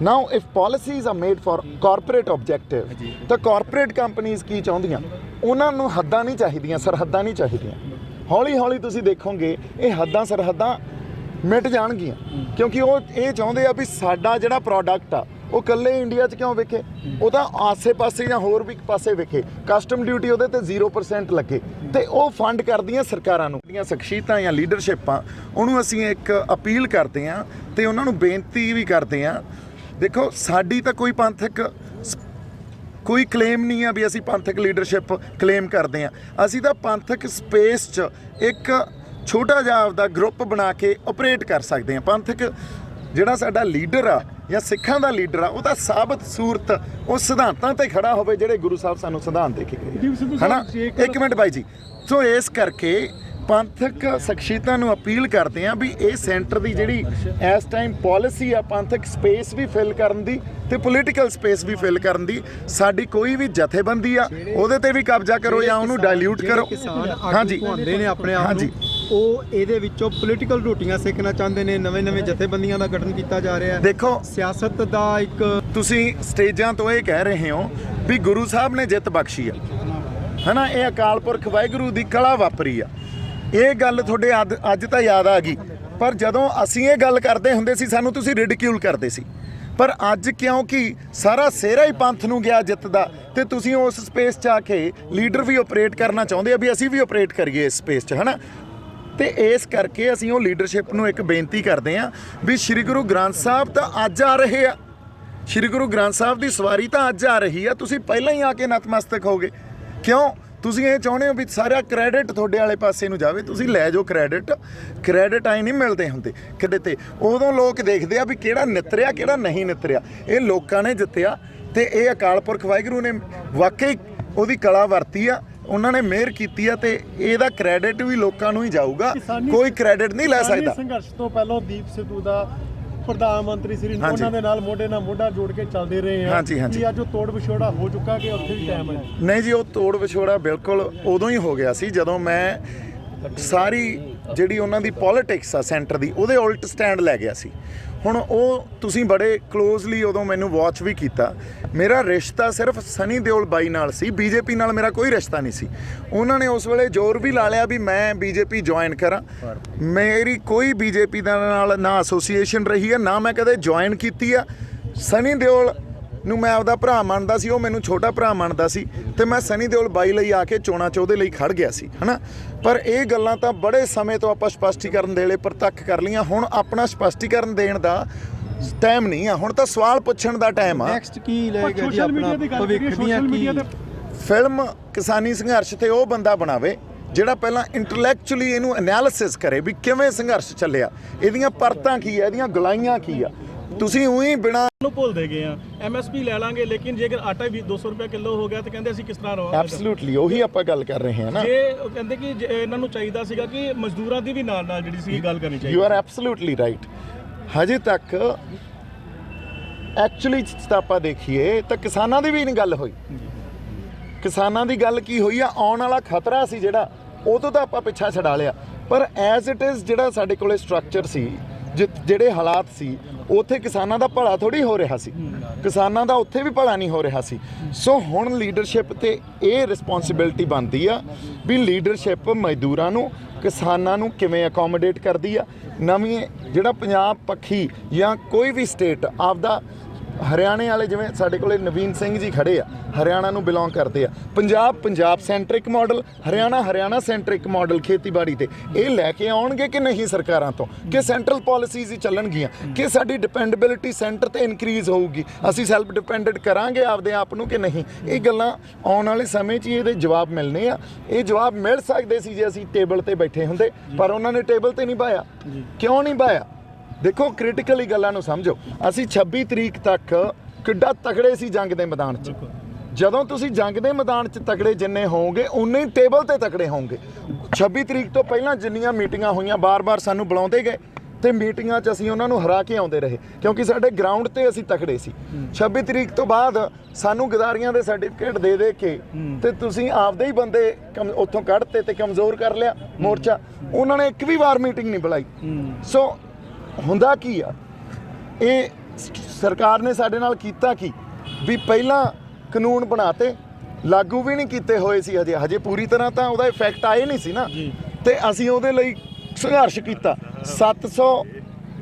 now if policies are made for corporate objective ਤਾਂ corporate companies ਕੀ ਚਾਹੁੰਦੀਆਂ, ਉਹਨਾਂ ਨੂੰ ਹੱਦਾਂ ਨਹੀਂ ਚਾਹੀਦੀਆਂ, ਸਰਹੱਦਾਂ ਨਹੀਂ ਚਾਹੀਦੀਆਂ। ਹੌਲੀ ਹੌਲੀ ਤੁਸੀਂ ਦੇਖੋਗੇ ਇਹ ਹੱਦਾਂ ਸਰਹੱਦਾਂ ਮਿਟ ਜਾਣਗੀਆਂ, ਕਿਉਂਕਿ ਉਹ ਇਹ ਚਾਹੁੰਦੇ ਆ ਵੀ ਸਾਡਾ ਜਿਹੜਾ ਪ੍ਰੋਡਕਟ ਆ ਉਹ ਇਕੱਲੇ ਇੰਡੀਆ 'ਚ ਕਿਉਂ ਵਿਕੇ, ਉਹ ਤਾਂ ਆਸੇ-ਪਾਸੇ ਜਾਂ ਹੋਰ ਵੀ ਪਾਸੇ ਵਿਕੇ, ਕਸਟਮ ਡਿਊਟੀ ਉਹਦੇ ਤੇ 0% ਲੱਗੇ, ਤੇ ਉਹ ਫੰਡ ਕਰਦੀਆਂ ਸਰਕਾਰਾਂ ਨੂੰ। ਜਿਹੜੀਆਂ ਸ਼ਖਸੀਅਤਾਂ ਜਾਂ ਲੀਡਰਸ਼ਿਪਾਂ ਉਹਨੂੰ ਅਸੀਂ ਇੱਕ ਅਪੀਲ ਕਰਦੇ ਹਾਂ ਤੇ ਉਹਨਾਂ ਨੂੰ ਬੇਨਤੀ ਵੀ ਕਰਦੇ ਹਾਂ, ਦੇਖੋ ਸਾਡੀ ਤਾਂ ਕੋਈ ਪੰਥਕ ਕੋਈ ਕਲੇਮ ਨਹੀਂ ਆ ਵੀ ਅਸੀਂ ਪੰਥਕ ਲੀਡਰਸ਼ਿਪ ਕਲੇਮ ਕਰਦੇ ਹਾਂ, ਅਸੀਂ ਤਾਂ ਪੰਥਕ ਸਪੇਸ 'ਚ ਇੱਕ ਛੋਟਾ ਜਿਹਾ ਆਪਦਾ ਗਰੁੱਪ ਬਣਾ ਕੇ ਆਪਰੇਟ ਕਰ ਸਕਦੇ ਹਾਂ। ਪੰਥਕ ਜਿਹੜਾ ਸਾਡਾ ਲੀਡਰ ਆ ਜਾਂ ਸਿੱਖਾਂ ਦਾ ਲੀਡਰ ਆ ਉਹ ਤਾਂ ਸਾਬਤ ਸੂਰਤ ਉਹ ਸਿਧਾਂਤਾਂ ਤੇ ਖੜਾ ਹੋਵੇ ਜਿਹੜੇ ਗੁਰੂ ਸਾਹਿਬ ਸਾਨੂੰ ਸਿਧਾਂਤ ਦੇ ਕੇ ਗਏ ਹੈ ਨਾ। ਇੱਕ ਮਿੰਟ ਬਾਈ ਜੀ, ਸੋ ਇਸ ਕਰਕੇ ਪੰਥਕ ਸ਼ਖਸੀਅਤਾਂ ਨੂੰ ਅਪੀਲ ਕਰਦੇ ਆ ਵੀ ਇਹ ਸੈਂਟਰ ਦੀ ਜਿਹੜੀ ਇਸ ਟਾਈਮ ਪਾਲਿਸੀ ਆ ਪੰਥਕ ਸਪੇਸ ਵੀ ਫਿਲ ਕਰਨ ਦੀ ਤੇ ਪੋਲੀਟੀਕਲ ਸਪੇਸ ਵੀ ਫਿਲ ਕਰਨ ਦੀ, ਸਾਡੀ ਕੋਈ ਵੀ ਜਥੇਬੰਦੀ ਆ ਉਹਦੇ ਤੇ ਵੀ ਕਬਜ਼ਾ ਕਰੋ ਜਾਂ ਉਹਨੂੰ ਡਾਇਲੂਟ ਕਰੋ। ਹਾਂਜੀ ਹੁੰਦੇ ਨੇ ਆਪਣੇ ਆਪ ਨੂੰ, ਉਹ ਇਹਦੇ ਵਿੱਚੋਂ ਪੋਲੀਟੀਕਲ ਰੋਟੀਆਂ ਸੇਕਣਾ ਚਾਹੁੰਦੇ ਨੇ, ਨਵੇਂ ਜਥੇਬੰਦੀਆਂ ਦਾ ਗਠਨ ਕੀਤਾ ਜਾ ਰਿਹਾ ਹੈ। ਦੇਖੋ ਸਿਆਸਤ ਦਾ ਇੱਕ ਤੁਸੀਂ ਸਟੇਜਾਂ ਤੋਂ ਇਹ ਕਹਿ ਰਹੇ ਹੋ ਵੀ ਗੁਰੂ ਸਾਹਿਬ ਨੇ ਜਿੱਤ ਬਖਸ਼ੀ ਆ, ਹੈ ਨਾ, ਇਹ ਅਕਾਲ ਪੁਰਖ ਵਾਹਿਗੁਰੂ ਦੀ ਕਲਾ ਵਾਪਰੀ ਆ, ਇਹ ਗੱਲ ਤੁਹਾਡੇ ਅੱਜ ਤਾਂ ਯਾਦ ਆ ਗਈ, ਪਰ ਜਦੋਂ ਅਸੀਂ ਇਹ ਗੱਲ ਕਰਦੇ ਹੁੰਦੇ ਸੀ ਸਾਨੂੰ ਤੁਸੀਂ ਰਿਡਿਕਿਊਲ ਕਰਦੇ ਸੀ, ਪਰ ਅੱਜ ਕਿਉਂਕਿ ਸਾਰਾ ਸਿਹਰਾ ਹੀ ਪੰਥ ਨੂੰ ਗਿਆ ਜਿੱਤ ਦਾ, ਤੇ ਤੁਸੀਂ ਉਸ ਸਪੇਸ 'ਚ ਆ ਕੇ ਲੀਡਰ ਵੀ ਆਪਰੇਟ ਕਰਨਾ ਚਾਹੁੰਦੇ ਆ ਵੀ ਅਸੀਂ ਵੀ ਆਪਰੇਟ ਕਰੀਏ ਇਸ ਸਪੇਸ 'ਚ, ਹੈ ਨਾ। ਤੇ ਇਸ ਕਰਕੇ ਅਸੀਂ ਉਹ ਲੀਡਰਸ਼ਿਪ ਨੂੰ ਇੱਕ ਬੇਨਤੀ ਕਰਦੇ ਹਾਂ ਵੀ ਸ਼੍ਰੀ ਗੁਰੂ ਗ੍ਰੰਥ ਸਾਹਿਬ ਤਾਂ ਅੱਜ ਆ ਰਹੇ ਆ, ਸ਼੍ਰੀ ਗੁਰੂ ਗ੍ਰੰਥ ਸਾਹਿਬ ਦੀ ਸਵਾਰੀ ਤਾਂ ਅੱਜ ਆ ਰਹੀ ਆ, ਤੁਸੀਂ ਪਹਿਲਾਂ ਹੀ ਆ ਕੇ ਨਤਮਸਤਕ ਹੋਗੇ ਕਿਉਂ? ਤੁਸੀਂ ਇਹ ਚਾਹੁੰਦੇ ਹੋ ਵੀ ਸਾਰਾ ਕ੍ਰੈਡਿਟ ਤੁਹਾਡੇ ਵਾਲੇ ਪਾਸੇ ਨੂੰ ਜਾਵੇ, ਤੁਸੀਂ ਲੈ ਜਾਓ ਕ੍ਰੈਡਿਟ ਆਈ ਨਹੀਂ ਮਿਲਦੇ ਹੁੰਦੇ ਕਿਤੇ, ਤੇ ਉਦੋਂ ਲੋਕ ਦੇਖਦੇ ਆ ਵੀ ਕਿਹੜਾ ਨਿਤਰਿਆ ਕਿਹੜਾ ਨਹੀਂ ਨਿਤਰਿਆ। ਇਹ ਲੋਕਾਂ ਨੇ ਜਿੱਤਿਆ ਤੇ ਇਹ ਅਕਾਲ ਪੁਰਖ ਵਾਹਿਗੁਰੂ ਨੇ ਵਾਕਈ ਉਹਦੀ ਕਲਾ ਵਰਤੀ ਆ, ਉਹਨਾਂ ਨੇ ਮਿਹਰ ਕੀਤੀ ਆ, ਤੇ ਇਹਦਾ ਕ੍ਰੈਡਿਟ ਵੀ ਲੋਕਾਂ ਨੂੰ ਹੀ ਜਾਊਗਾ, ਕੋਈ ਕ੍ਰੈਡਿਟ ਨਹੀਂ ਲੈ ਸਕਦਾ। ਸੰਘਰਸ਼ ਤੋਂ ਪਹਿਲਾਂ ਦੀਪ ਸਿੱਧੂ ਦਾ ਪ੍ਰਧਾਨ ਮੰਤਰੀ ਸ੍ਰੀ ਉਹਨਾਂ ਦੇ ਨਾਲ ਮੋਢੇ ਨਾਲ ਮੋਢਾ ਜੋੜ ਕੇ ਚੱਲਦੇ ਰਹੇ ਆ, ਕਿ ਅੱਜ ਉਹ ਤੋੜ ਵਿਛੋੜਾ ਹੋ ਚੁੱਕਾ ਕਿ ਉੱਥੇ ਵੀ ਟਾਈਮ ਹੈ? ਨਹੀਂ ਜੀ, ਉਹ ਤੋੜ ਵਿਛੋੜਾ ਬਿਲਕੁਲ ਉਦੋਂ ਹੀ ਹੋ ਗਿਆ ਸੀ ਜਦੋਂ ਮੈਂ ਸਾਰੀ ਜਿਹੜੀ ਉਹਨਾਂ ਦੀ ਪੋਲਿਟਿਕਸ ਆ ਸੈਂਟਰ ਦੀ ਉਹਦੇ ਉਲਟ ਸਟੈਂਡ ਲੈ ਗਿਆ ਸੀ। ਹੁਣ ਉਹ ਤੁਸੀਂ ਬੜੇ ਕਲੋਜ਼ਲੀ ਉਦੋਂ ਮੈਨੂੰ ਵਾਚ ਵੀ ਕੀਤਾ, ਮੇਰਾ ਰਿਸ਼ਤਾ ਸਿਰਫ ਸਨੀ ਦਿਓਲ ਬਾਈ ਨਾਲ ਸੀ, ਬੀਜੇਪੀ ਨਾਲ ਮੇਰਾ ਕੋਈ ਰਿਸ਼ਤਾ ਨਹੀਂ ਸੀ। ਉਹਨਾਂ ਨੇ ਉਸ ਵੇਲੇ ਜ਼ੋਰ ਵੀ ਲਾ ਲਿਆ ਵੀ ਮੈਂ ਬੀਜੇਪੀ ਜੁਆਇਨ ਕਰਾਂ, ਮੇਰੀ ਕੋਈ ਬੀਜੇਪੀ ਦਾ ਨਾਲ ਨਾ ਐਸੋਸੀਏਸ਼ਨ ਰਹੀ ਹੈ, ਨਾ ਮੈਂ ਕਦੇ ਜੁਆਇਨ ਕੀਤੀ ਆ। ਸਨੀ ਦਿਓਲ ਨੂੰ ਮੈਂ ਆਪਦਾ ਭਰਾ ਮੰਨਦਾ ਸੀ, ਉਹ ਮੈਨੂੰ ਛੋਟਾ ਭਰਾ ਮੰਨਦਾ ਸੀ, ਤੇ ਮੈਂ ਸਨੀ ਦਿਓਲ ਬਾਈ ਲਈ ਆ ਕੇ ਚੋਣਾਂ 'ਚ ਉਹਦੇ ਲਈ ਖੜ ਗਿਆ ਸੀ, ਹੈ ਨਾ। ਪਰ ਇਹ ਗੱਲਾਂ ਤਾਂ ਬੜੇ ਸਮੇਂ ਤੋਂ ਆਪਾਂ ਸਪਸ਼ਟੀਕਰਨ ਦੇ ਲਈ ਪ੍ਰਤੱਖ ਕਰ ਲਈਆਂ, ਹੁਣ ਆਪਣਾ ਸਪਸ਼ਟੀਕਰਨ ਦੇਣ ਦਾ ਟਾਈਮ ਨਹੀਂ ਆ, ਹੁਣ ਤਾਂ ਸਵਾਲ ਪੁੱਛਣ ਦਾ ਟਾਈਮ ਆ। ਨੈਕਸਟ ਕੀ ਲਏਗਾ ਜੀ ਆਪਣਾ ਭਵਿੱਖ ਦੀਆਂ ਕੀ ਫਿਲਮ ਕਿਸਾਨੀ ਸੰਘਰਸ਼ ਤੇ ਉਹ ਬੰਦਾ ਬਣਾਵੇ ਜਿਹੜਾ ਪਹਿਲਾਂ ਇੰਟੈਲੈਕਚੁਅਲੀ ਇਹਨੂੰ ਐਨਾਲਿਸਿਸ ਕਰੇ ਵੀ ਕਿਵੇਂ ਸੰਘਰਸ਼ ਚੱਲਿਆ, ਇਹਦੀਆਂ ਪਰਤਾਂ ਕੀ ਆ, ਇਹਦੀਆਂ ਗੁਲਾਈਆਂ ਕੀ ਆ। ਤੁਸੀਂ ਉਹੀ ਬਿਨਾਂ ਨੂੰ ਭੁੱਲਦੇ ਗਏ ਆ, ਐਮਐਸਪੀ ਲੈ ਲਾਂਗੇ ਲੇਕਿਨ ਜੇਕਰ ਆਟਾ ਵੀ 200 ਰੁਪਏ ਕਿਲੋ ਹੋ ਗਿਆ ਤਾਂ ਕਹਿੰਦੇ ਅਸੀਂ ਕਿਸ ਤਰ੍ਹਾਂ ਰਵਾਂਗੇ। ਐਬਸੋਲੂਟਲੀ ਉਹੀ ਆਪਾਂ ਗੱਲ ਕਰ ਰਹੇ ਹਾਂ ਨਾ। ਜੇ ਉਹ ਕਹਿੰਦੇ ਕਿ ਇਹਨਾਂ ਨੂੰ ਚਾਹੀਦਾ ਸੀਗਾ ਕਿ ਮਜ਼ਦੂਰਾਂ ਦੀ ਵੀ ਨਾਲ ਜਿਹੜੀ ਸੀ ਗੱਲ ਕਰਨੀ ਚਾਹੀਦੀ। You are absolutely right. ਹਜੇ ਤੱਕ ਐਕਚੁਅਲੀ ਤਾਂ ਆਪਾਂ ਦੇਖੀਏ ਤਾਂ ਕਿਸਾਨਾਂ ਦੀ ਵੀ ਨਹੀਂ ਗੱਲ ਹੋਈ। ਕਿਸਾਨਾਂ ਦੀ ਗੱਲ ਕੀ ਹੋਈ ਆ, ਆਉਣ ਵਾਲਾ ਖਤਰਾ ਸੀ ਜਿਹੜਾ ਉਹ ਤੋਂ ਤਾਂ ਆਪਾਂ ਪਿੱਛਾ ਛਡਾ ਲਿਆ, ਪਰ ਐਜ਼ ਇਟ ਇਜ਼ ਜਿਹੜਾ ਸਾਡੇ ਕੋਲੇ ਸਟਰਕਚਰ ਸੀ, ਜਿਹੜੇ ਹਾਲਾਤ ਸੀ, ਉੱਥੇ ਕਿਸਾਨਾਂ ਦਾ ਭਲਾ ਥੋੜੀ ਹੋ ਰਿਹਾ ਸੀ, ਕਿਸਾਨਾਂ ਦਾ ਉੱਥੇ ਵੀ ਭਲਾ ਨਹੀਂ ਹੋ ਰਿਹਾ ਸੀ। ਸੋ ਹੁਣ ਲੀਡਰਸ਼ਿਪ ਤੇ ਇਹ ਰਿਸਪੌਂਸਿਬਿਲਟੀ ਬਣਦੀ ਆ ਵੀ ਲੀਡਰਸ਼ਿਪ ਮਜ਼ਦੂਰਾਂ ਨੂੰ ਕਿਸਾਨਾਂ ਨੂੰ ਕਿਵੇਂ ਅਕੋਮੋਡੇਟ ਕਰਦੀ ਆ। ਨਵੀਂ ਜਿਹੜਾ ਪੰਜਾਬ ਪੱਖੀ ਜਾਂ ਕੋਈ ਵੀ ਸਟੇਟ ਆਪਦਾ, ਹਰਿਆਣੇ ਵਾਲੇ ਜਿਵੇਂ ਸਾਡੇ ਕੋਲੇ ਨਵੀਨ ਸਿੰਘ ਜੀ ਖੜੇ ਆ, ਹਰਿਆਣਾ ਨੂੰ ਬਿਲੋਂਗ ਕਰਦੇ ਆ, Punjab centric model, Haryana centric model ਖੇਤੀਬਾੜੀ ਤੇ ਇਹ ਲੈ ਕੇ ਆਉਣਗੇ ਕਿ ਨਹੀਂ ਸਰਕਾਰਾਂ ਤੋਂ, ਕਿ ਸੈਂਟਰਲ ਪਾਲਿਸੀਜ਼ ਹੀ ਚੱਲਣਗੀਆਂ, ਕਿ ਸਾਡੀ ਡਿਪੈਂਡੇਬਿਲਿਟੀ ਸੈਂਟਰ ਤੇ ਇਨਕਰੀਜ਼ ਹੋਊਗੀ, ਅਸੀਂ ਸੈਲਫ ਡਿਪੈਂਡੈਂਟ ਕਰਾਂਗੇ ਆਪਦੇ ਆਪ ਨੂੰ ਕਿ ਨਹੀਂ। ਇਹ ਗੱਲਾਂ ਆਉਣ ਵਾਲੇ ਸਮੇਂ 'ਚ ਇਹਦੇ ਜਵਾਬ ਮਿਲਣੇ ਆ। ਇਹ ਜਵਾਬ ਮਿਲ ਸਕਦੇ ਸੀ ਜੇ ਅਸੀਂ ਟੇਬਲ ਤੇ ਬੈਠੇ ਹੁੰਦੇ, ਪਰ ਉਹਨਾਂ ਨੇ ਟੇਬਲ ਤੇ ਨਹੀਂ ਬਾਇਆ। ਕਿਉਂ ਨਹੀਂ ਬਾਇਆ? ਦੇਖੋ ਕ੍ਰਿਟੀਕਲੀ ਗੱਲਾਂ ਨੂੰ ਸਮਝੋ। ਅਸੀਂ 26 ਤਰੀਕ ਤੱਕ ਕਿੱਡਾ ਤਕੜੇ ਸੀ ਜੰਗ ਦੇ ਮੈਦਾਨ 'ਚ। ਜਦੋਂ ਤੁਸੀਂ ਜੰਗ ਦੇ ਮੈਦਾਨ 'ਚ ਤਕੜੇ ਜਿੰਨੇ ਹੋਵੋਗੇ ਉਨੇ ਹੀ ਟੇਬਲ ਤੇ ਤਕੜੇ ਹੋਵੋਗੇ। 26 ਤਰੀਕ ਤੋਂ ਪਹਿਲਾਂ ਜਿੰਨੀਆਂ ਮੀਟਿੰਗਾਂ ਹੋਈਆਂ, ਬਾਰ-ਬਾਰ ਸਾਨੂੰ ਬੁਲਾਉਂਦੇ ਗਏ ਤੇ ਮੀਟਿੰਗਾਂ 'ਚ ਅਸੀਂ ਉਹਨਾਂ ਨੂੰ ਹਰਾ ਕੇ ਆਉਂਦੇ ਰਹੇ ਕਿਉਂਕਿ ਸਾਡੇ ਗਰਾਊਂਡ ਤੇ ਅਸੀਂ ਤਕੜੇ ਸੀ। 26 ਤਰੀਕ ਤੋਂ ਬਾਅਦ ਸਾਨੂੰ ਗਦਾਰੀਆਂ ਦੇ ਸਰਟੀਫਿਕੇਟ ਦੇ ਕੇ ਤੇ ਤੁਸੀਂ ਆਪਦੇ ਹੀ ਬੰਦੇ ਉੱਥੋਂ ਕੱਢਤੇ ਤੇ ਕਮਜ਼ੋਰ ਕਰ ਲਿਆ ਮੋਰਚਾ। ਉਹਨਾਂ ਨੇ ਇੱਕ ਵੀ ਵਾਰ ਮੀਟਿੰਗ ਨਹੀਂ ਬੁਲਾਈ। ਸੋ ਹੁੰਦਾ ਕੀ ਆ, ਇਹ ਸਰਕਾਰ ਨੇ ਸਾਡੇ ਨਾਲ ਕੀਤਾ ਕੀ ਵੀ ਪਹਿਲਾਂ ਕਾਨੂੰਨ ਬਣਾਤੇ, ਲਾਗੂ ਵੀ ਨਹੀਂ ਕੀਤੇ ਹੋਏ ਸੀ ਹਜੇ ਪੂਰੀ ਤਰ੍ਹਾਂ ਤਾਂ ਉਹਦਾ ਇਫੈਕਟ ਆਏ ਨਹੀਂ ਸੀ ਨਾ, ਤੇ ਅਸੀਂ ਉਹਦੇ ਲਈ ਸੰਘਰਸ਼ ਕੀਤਾ। 700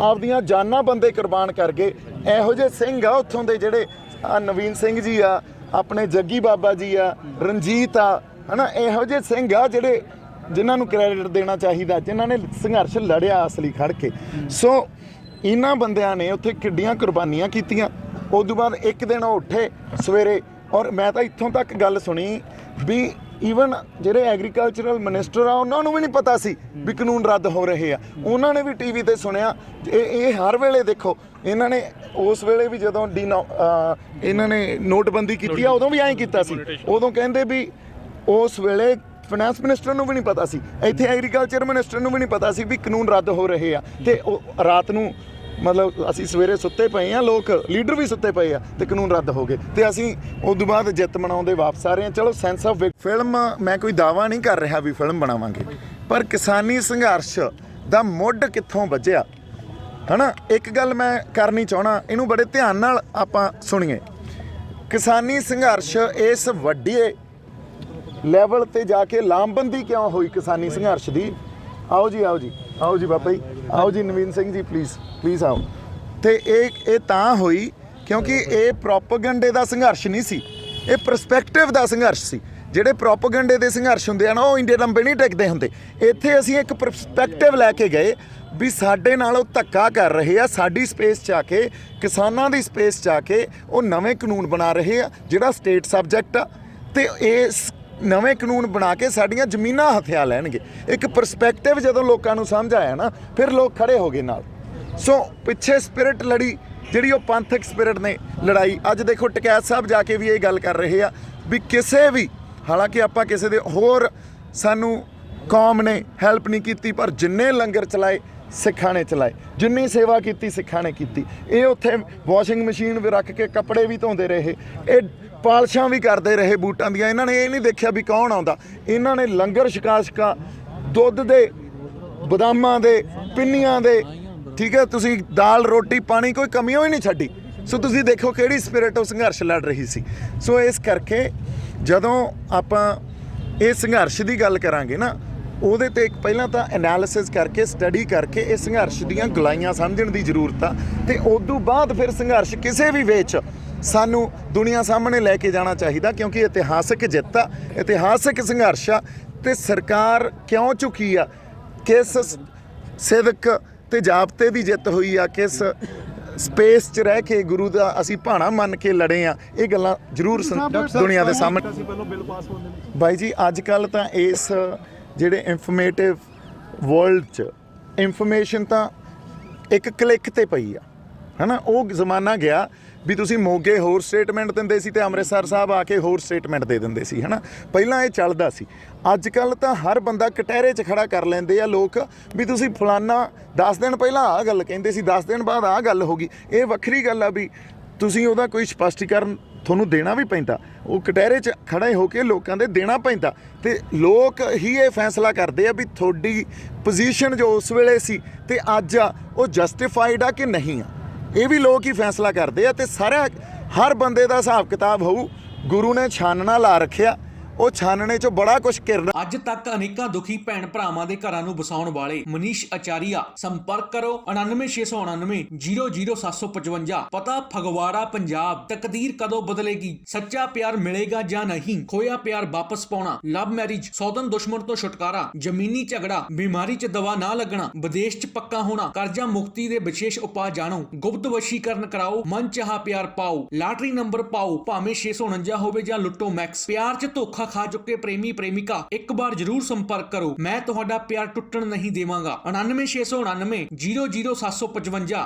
ਆਪਦੀਆਂ ਜਾਨਾਂ ਬੰਦੇ ਕੁਰਬਾਨ ਕਰ ਗਏ। ਇਹੋ ਜਿਹੇ ਸਿੰਘ ਆ ਉੱਥੋਂ ਦੇ ਜਿਹੜੇ ਨਵੀਨ ਸਿੰਘ ਜੀ ਆ, ਆਪਣੇ ਜੱਗੀ ਬਾਬਾ ਜੀ ਆ, ਰਣਜੀਤ ਆ, ਹਨਾ, ਇਹੋ ਜਿਹੇ ਸਿੰਘ ਆ ਜਿਹੜੇ ਜਿਨ੍ਹਾਂ ਨੂੰ ਕ੍ਰੈਡਿਟ ਦੇਣਾ ਚਾਹੀਦਾ, ਜਿਨ੍ਹਾਂ ਨੇ ਸੰਘਰਸ਼ ਲੜਿਆ ਅਸਲੀ ਖੜ ਕੇ। ਸੋ ਇਹਨਾਂ ਬੰਦਿਆਂ ਨੇ ਉੱਥੇ ਕਿੱਡੀਆਂ ਕੁਰਬਾਨੀਆਂ ਕੀਤੀਆਂ। ਉਸ ਤੋਂ ਬਾਅਦ ਇੱਕ ਦਿਨ ਉਹ ਉੱਠੇ ਸਵੇਰੇ, ਔਰ ਮੈਂ ਤਾਂ ਇੱਥੋਂ ਤੱਕ ਗੱਲ ਸੁਣੀ ਵੀ ਈਵਨ ਜਿਹੜੇ ਐਗਰੀਕਲਚਰਲ ਮਿਨਿਸਟਰ ਆ ਉਹਨਾਂ ਨੂੰ ਵੀ ਨਹੀਂ ਪਤਾ ਸੀ ਵੀ ਕਾਨੂੰਨ ਰੱਦ ਹੋ ਰਹੇ ਆ। ਉਹਨਾਂ ਨੇ ਵੀ ਟੀਵੀ ਤੇ ਸੁਣਿਆ। ਇਹ ਹਰ ਵੇਲੇ ਦੇਖੋ, ਇਹਨਾਂ ਨੇ ਉਸ ਵੇਲੇ ਵੀ ਜਦੋਂ ਇਹਨਾਂ ਨੇ ਨੋਟਬੰਦੀ ਕੀਤੀ ਆ ਉਦੋਂ ਵੀ ਐਂ ਕੀਤਾ ਸੀ। ਉਦੋਂ ਕਹਿੰਦੇ ਵੀ ਉਸ ਵੇਲੇ ਫਾਈਨੈਂਸ ਮਿਨਿਸਟਰ ਨੂੰ ਵੀ ਨਹੀਂ ਪਤਾ ਸੀ, ਇੱਥੇ ਐਗਰੀਕਲਚਰ ਮਿਨਿਸਟਰ ਨੂੰ ਵੀ ਨਹੀਂ ਪਤਾ ਸੀ ਵੀ ਕਾਨੂੰਨ ਰੱਦ ਹੋ ਰਹੇ ਆ। ਤੇ ਉਹ ਰਾਤ ਨੂੰ ਮਤਲਬ ਅਸੀਂ ਸਵੇਰੇ ਸੁੱਤੇ ਪਏ ਆ, ਲੋਕ ਲੀਡਰ ਵੀ ਸੁੱਤੇ ਪਏ ਆ ਤੇ ਕਾਨੂੰਨ ਰੱਦ ਹੋ ਗਏ ਤੇ ਅਸੀਂ ਉਸ ਤੋਂ ਬਾਅਦ ਜਿੱਤ ਮਨਾਉਂਦੇ ਵਾਪਸ ਆ ਰਹੇ ਹਾਂ। ਚਲੋ ਸੈਂਸ ਆਫ ਫਿਲਮ, ਮੈਂ ਕੋਈ ਦਾਅਵਾ ਨਹੀਂ ਕਰ ਰਿਹਾ ਵੀ ਫਿਲਮ ਬਣਾਵਾਂਗੇ, ਪਰ ਕਿਸਾਨੀ ਸੰਘਰਸ਼ ਦਾ ਮੁੱਢ ਕਿੱਥੋਂ ਵੱਜਿਆ, ਹਨਾ, ਇੱਕ ਗੱਲ ਮੈਂ ਕਰਨੀ ਚਾਹਣਾ, ਇਹਨੂੰ ਬੜੇ ਧਿਆਨ ਨਾਲ ਆਪਾਂ ਸੁਣੀਏ। ਕਿਸਾਨੀ ਸੰਘਰਸ਼ ਇਸ ਵੱਡੇ ਲੈਵਲ ਤੇ ਜਾ ਕੇ ਲਾਮਬੰਦੀ ਕਿਉਂ ਹੋਈ ਕਿਸਾਨੀ ਸੰਘਰਸ਼ ਦੀ? ਆਓ ਜੀ, ਆਓ ਜੀ, ਆਓ ਜੀ ਬਾਬਾ ਜੀ, ਆਓ ਜੀ ਨਵੀਨ ਸਿੰਘ ਜੀ, ਪਲੀਜ਼ ਆਓ। ਤੇ ਇਹ ਤਾਂ ਹੋਈ ਕਿਉਂਕਿ ਇਹ ਪ੍ਰੋਪੇਗੈਂਡੇ ਦਾ ਸੰਘਰਸ਼ ਨਹੀਂ ਸੀ, ਇਹ ਪਰਸਪੈਕਟਿਵ ਦਾ ਸੰਘਰਸ਼ ਸੀ। ਜਿਹੜੇ ਪ੍ਰੋਪੇਗੈਂਡੇ ਦੇ ਸੰਘਰਸ਼ ਹੁੰਦੇ ਆ ਨਾ, ਉਹ ਇੰਡੀਆ ਲੰਬੇ ਨਹੀਂ ਟਿਕਦੇ ਹੁੰਦੇ। ਇੱਥੇ ਅਸੀਂ ਇੱਕ ਪਰਸਪੈਕਟਿਵ ਲੈ ਕੇ ਗਏ ਵੀ ਸਾਡੇ ਨਾਲ ਉਹ ਧੱਕਾ ਕਰ ਰਹੇ ਆ, ਸਾਡੀ ਸਪੇਸ 'ਚ ਆ ਕੇ, ਕਿਸਾਨਾਂ ਦੀ ਸਪੇਸ 'ਚ ਆ ਕੇ ਉਹ ਨਵੇਂ ਕਾਨੂੰਨ ਬਣਾ ਰਹੇ ਆ ਜਿਹੜਾ ਸਟੇਟ ਸਬਜੈਕਟ ਆ, ਤੇ ਇਸ ਨਵੇਂ ਕਾਨੂੰਨ ਬਣਾ ਕੇ ਸਾਡੀਆਂ ਜ਼ਮੀਨਾਂ ਹਥਿਆ ਲੈਣਗੇ। ਇੱਕ ਪਰਸਪੈਕਟਿਵ ਜਦੋਂ ਲੋਕਾਂ ਨੂੰ ਸਮਝ ਆਇਆ ਨਾ, ਫਿਰ ਲੋਕ ਖੜੇ ਹੋ ਗਏ ਨਾਲ। ਸੋ ਪਿੱਛੇ ਸਪਿਰਿਟ ਲੜੀ ਜਿਹੜੀ ਉਹ ਪੰਥਕ ਸਪਿਰਿਟ ਨੇ ਲੜਾਈ। ਅੱਜ ਦੇਖੋ ਟਕੈਤ ਸਾਹਿਬ ਜਾ ਕੇ ਵੀ ਇਹ ਗੱਲ ਕਰ ਰਹੇ ਆ ਵੀ ਕਿਸੇ ਵੀ, ਹਾਲਾਂਕਿ ਆਪਾਂ ਕਿਸੇ ਦੇ ਹੋਰ ਸਾਨੂੰ ਕੌਮ ਨੇ ਹੈਲਪ ਨਹੀਂ ਕੀਤੀ, ਪਰ ਜਿੰਨੇ ਲੰਗਰ ਚਲਾਏ ਸਿੱਖਾਂ ਨੇ ਚਲਾਏ, ਜਿੰਨੀ ਸੇਵਾ ਕੀਤੀ ਸਿੱਖਾਂ ਨੇ ਕੀਤੀ। ਇਹ ਉੱਥੇ ਵਾਸ਼ਿੰਗ ਮਸ਼ੀਨ ਵੀ ਰੱਖ ਕੇ ਕੱਪੜੇ ਵੀ ਧੋਂਦੇ ਰਹੇ, ਇਹ ਪਾਲਸ਼ਾਂ ਵੀ ਕਰਦੇ ਰਹੇ ਬੂਟਾਂ ਦੀਆਂ। ਇਹਨਾਂ ਨੇ ਇਹ ਨਹੀਂ ਦੇਖਿਆ ਵੀ ਕੌਣ ਆਉਂਦਾ, ਇਹਨਾਂ ਨੇ ਲੰਗਰ ਛਕਾ ਦੁੱਧ ਦੇ, ਬਦਾਮਾਂ ਦੇ, ਪਿੰਨੀਆਂ ਦੇ, ਠੀਕ ਹੈ, ਤੁਸੀਂ ਦਾਲ ਰੋਟੀ ਪਾਣੀ ਕੋਈ ਕਮੀ ਹੀ ਨਹੀਂ ਛੱਡੀ। ਸੋ ਤੁਸੀਂ ਦੇਖੋ ਕਿਹੜੀ ਸਪਿਰਿਟ ਉਹ ਸੰਘਰਸ਼ ਲੜ ਰਹੀ ਸੀ। ਸੋ ਇਸ ਕਰਕੇ ਜਦੋਂ ਆਪਾਂ ਇਹ ਸੰਘਰਸ਼ ਦੀ ਗੱਲ ਕਰਾਂਗੇ ਨਾ, ਉਹਦੇ ਤੇ ਇੱਕ ਪਹਿਲਾਂ ਤਾਂ ਐਨਾਲਿਸਿਸ ਕਰਕੇ, ਸਟੱਡੀ ਕਰਕੇ ਇਹ ਸੰਘਰਸ਼ ਦੀਆਂ ਗੁਲਾਈਆਂ ਸਮਝਣ ਦੀ ਜ਼ਰੂਰਤ ਆ, ਤੇ ਉਦੋਂ ਬਾਅਦ ਫਿਰ ਸੰਘਰਸ਼ ਕਿਸੇ ਵੀ ਵੇ 'ਚ ਸਾਨੂੰ ਦੁਨੀਆ ਸਾਹਮਣੇ ਲੈ ਕੇ ਜਾਣਾ ਚਾਹੀਦਾ, ਕਿਉਂਕਿ ਇਤਿਹਾਸਕ ਜਿੱਤ ਆ, ਇਤਿਹਾਸਕ ਸੰਘਰਸ਼ ਆ। ਤੇ ਸਰਕਾਰ ਕਿਉਂ ਝੁਕੀ ਆ, ਕਿਸ ਸਿਦਕ ਤੇ ਜਾਬਤੇ ਦੀ ਜਿੱਤ ਹੋਈ ਆ, ਕਿਸ ਸਪੇਸ 'ਚ ਰਹਿ ਕੇ ਗੁਰੂ ਦਾ ਅਸੀਂ ਭਾਣਾ ਮੰਨ ਕੇ ਲੜੇ ਆ, ਇਹ ਗੱਲਾਂ ਜ਼ਰੂਰ ਦੁਨੀਆ ਦੇ ਸਾਹਮਣੇ। ਬਾਈ ਜੀ ਅੱਜ ਕੱਲ੍ਹ ਤਾਂ ਇਸ ਜਿਹੜੇ ਇਨਫੋਰਮੇਟਿਵ ਵਰਲਡ 'ਚ ਇਨਫੋਰਮੇਸ਼ਨ ਤਾਂ ਇੱਕ ਕਲਿੱਕ ਤੇ ਪਈ ਆ, ਹੈ ਨਾ। ਉਹ ਜ਼ਮਾਨਾ ਗਿਆ ਵੀ ਤੁਸੀਂ ਮੋਗੇ ਹੋਰ ਸਟੇਟਮੈਂਟ ਦਿੰਦੇ ਸੀ ਤੇ ਅੰਮ੍ਰਿਤਸਰ ਸਾਹਿਬ ਆ ਕੇ ਹੋਰ ਸਟੇਟਮੈਂਟ ਦੇ ਦਿੰਦੇ ਸੀ, ਹੈ ਨਾ। ਪਹਿਲਾਂ ਇਹ ਚੱਲਦਾ ਸੀ। ਅੱਜ ਕੱਲ੍ਹ ਤਾਂ ਹਰ ਬੰਦਾ ਕਟਹਿਰੇ 'ਚ ਖੜਾ ਕਰ ਲੈਂਦੇ ਆ ਲੋਕ ਵੀ ਤੁਸੀਂ ਫਲਾਨਾ 10 ਦਿਨ ਪਹਿਲਾਂ ਆਹ ਗੱਲ ਕਹਿੰਦੇ ਸੀ, 10 ਦਿਨ ਬਾਅਦ ਆਹ ਗੱਲ ਹੋ ਗਈ। ਇਹ ਵੱਖਰੀ ਗੱਲ ਆ ਵੀ ਤੁਸੀਂ ਉਹਦਾ ਕੋਈ ਸਪਸ਼ਟੀਕਰਨ ਤੁਹਾਨੂੰ ਦੇਣਾ ਵੀ ਪੈਂਦਾ, ਉਹ ਕਟਹਿਰੇ 'ਚ ਖੜੇ ਹੋ ਕੇ ਲੋਕਾਂ ਦੇ ਦੇਣਾ ਪੈਂਦਾ, ਤੇ ਲੋਕ ਹੀ ਇਹ ਫੈਸਲਾ ਕਰਦੇ ਆ ਵੀ ਤੁਹਾਡੀ ਪੋਜੀਸ਼ਨ ਜੋ ਉਸ ਵੇਲੇ ਸੀ ਤੇ ਅੱਜ ਆ ਉਹ ਜਸਟੀਫਾਈਡ ਆ ਕਿ ਨਹੀਂ ਆ। ਇਹ ਵੀ ਲੋਕ ਹੀ ਫੈਸਲਾ ਕਰਦੇ ਆ, ਤੇ ਹਰ ਬੰਦੇ ਦਾ ਹਿਸਾਬ ਕਿਤਾਬ ਹੋਊ। ਗੁਰੂ ਨੇ ਛਾਨਣਾ ਲਾ ਰੱਖਿਆ, ਉਹ ਛਾਨਣੇ 'ਚੋਂ ਬੜਾ ਕੁਝ ਕਿਰਨਾ। ਅੱਜ ਤੱਕ ਅਨੇਕਾਂ ਦੁਖੀ ਭੈਣ ਭਰਾਵਾਂ ਦੇ ਘਰਾਂ ਨੂੰ ਵਸਾਉਣ ਵਾਲੇ ਮਨੀਸ਼ ਆਚਾਰੀਆ। ਸੰਪਰਕ ਕਰੋ 99699 00755। ਪਤਾ ਫਗਵਾੜਾ ਪੰਜਾਬ। ਤਕਦੀਰ ਕਦੋਂ ਬਦਲੇਗੀ, ਸੱਚਾ ਪਿਆਰ ਮਿਲੇਗਾ ਜਾਂ ਨਹੀਂ, ਖੋਇਆ ਪਿਆਰ ਵਾਪਸ ਪਾਉਣਾ, ਲਵ ਮੈਰਿਜ, ਸੌਦਨ ਦੁਸ਼ਮਣ ਤੋਂ ਛੁਟਕਾਰਾ, ਜ਼ਮੀਨੀ ਝਗੜਾ, ਬਿਮਾਰੀ 'ਚ ਦਵਾ ਨਾ ਲੱਗਣਾ, ਵਿਦੇਸ਼ 'ਚ ਪੱਕਾ ਹੋਣਾ, ਕਰਜ਼ਾ ਮੁਕਤੀ ਦੇ ਵਿਸ਼ੇਸ਼ ਉਪਾਅ ਜਾਣੋ, ਗੁਪਤ ਵਸ਼ੀਕਰਨ ਕਰਾਓ, ਮਨ ਚਾਹਾ ਪਿਆਰ ਪਾਓ, ਲਾਟਰੀ ਨੰਬਰ ਪਾਓ, ਭਾਵੇਂ 649 ਹੋਵੇ ਜਾਂ ਲੁੱਟੋ ਮੈਕਸ। ਪਿਆਰ 'ਚ ਧੋਖਾ ਖਾ ਚੁੱਕੇ ਪ੍ਰੇਮੀ ਪ੍ਰੇਮਿਕਾ, ਇੱਕ ਵਾਰ ਜ਼ਰੂਰ ਸੰਪਰਕ ਕਰੋ। ਮੈਂ ਤੁਹਾਡਾ ਪਿਆਰ ਟੁੱਟਣ ਨਹੀਂ ਦੇਵਾਂਗਾ। 99699 00755।